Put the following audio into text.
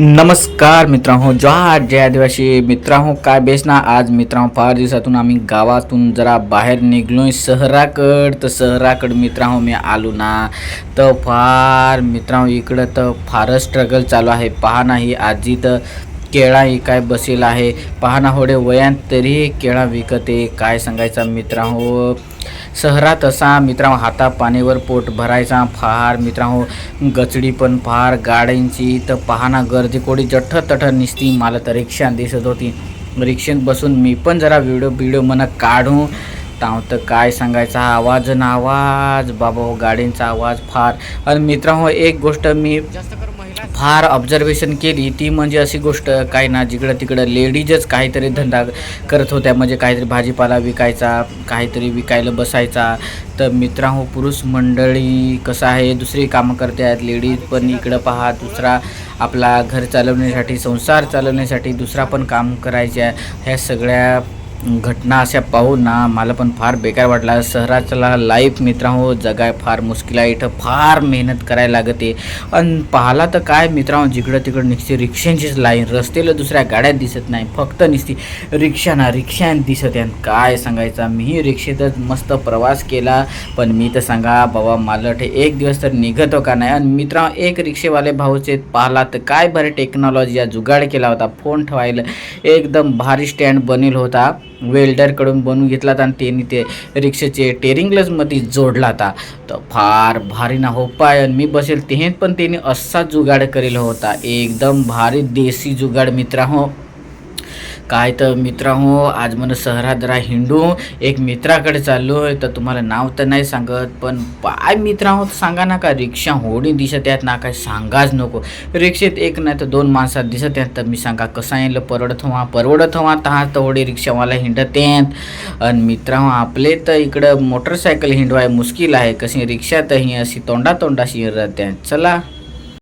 नमस्कार मित्रांनो, जय आदिवासी मित्रांनो, काय बेस ना. आज मित्रांनो फार दिवसातून आम्ही गावातून जरा बाहेर निघलोय शहराकड. तर शहराकड मित्रांनो मी आलो ना, तर फार मित्रांनो इकडं तर फारच स्ट्रगल चालू आहे. पहा नाही आजी तर केळा काय बसेल आहे. पहा ना होडे वयात तरी केळा विकते. काय सांगायचा मित्रांनो, शहरात असा मित्रांनो हाता पाण्यावर पोट भरायचा. फार मित्रांनो गचडी पण फार गाड्यांची. तर पाहना गर्दी कोडी जठ्ठ तठ निसती. मला तर रिक्षा दिसत होती. रिक्षेत बसून मी पण जरा व्हिडिओ मन काढू तर काय सांगायचा आवाज ना आवाज बाबा हो, गाड्यांचा आवाज फार. आणि मित्रांनो एक गोष्ट मी फार ऑब्झर्वेशन केली ती म्हणजे अशी गोष्ट काय ना, जिकडं तिकडं लेडीजच काहीतरी धंदा करत होत्या. म्हणजे काहीतरी भाजीपाला विकायचा, काहीतरी विकायला बसायचा. तर मित्रांनो पुरुष मंडळी कसं आहे दुसरी कामं करते आहेत. लेडीज पण इकडं पहा दुसरा आपला घर चालवण्यासाठी, संसार चालवण्यासाठी दुसरा पण काम करायच्या. ह्या सगळ्या घटना अशा पाहून ना मला पण फार बेकार वाटला. शहरातला लाईफ मित्रांनो जगाय फार मुश्किल आहे. इथं फार मेहनत करायला लागते. आणि पाहिला तर काय मित्रांनो जिकडं तिकडं निघते रिक्षांचीच लाईन. रस्त्याला दुसऱ्या गाड्यात दिसत नाही, फक्त निसती रिक्षा दिसत आहे. काय सांगायचा, मीही रिक्षेतच मस्त प्रवास केला. पण मी तर सांगा बाबा मला एक दिवस तर निघतो का नाही. आणि मित्रांनो एक रिक्षेवाले भाऊचे पाहिला तर काय बरं टेक्नॉलॉजी या जुगाड केला होता. फोन ठेवायला एकदम भारी स्टँड बनेल होता, वेल्डरकडून बनवून घेतला आणि त्यांनी ते रिक्षेचे टेरिंगलच मध्ये जोडला होता. तर फार भारी ना हो पाय. मी बसेल तेहेत पण त्यांनी असा जुगाड करेल होता, एकदम भारी देसी जुगाड मित्रांनो. काय तर मित्रांनो आज मला शहरात जरा हिंडू एक मित्राकडे चाललो आहे. तर तुम्हाला नाव तर नाही सांगत, पण काय मित्रांनो सांगा ना का रिक्षा होडी दिसत आहेत ना, काय सांगाच नको. रिक्षेत एक नाही तर दोन माणसात दिसत आहेत. तर मी सांगा कसं येईल परवडत हवा तहा तर होडी रिक्षावाला हिंडत आहेत. आणि मित्रांनो आपले तर इकडं मोटरसायकल हिंडवाय मुश्किल आहे. कशी रिक्षा तर ही अशी तोंडाशी राहते. चला.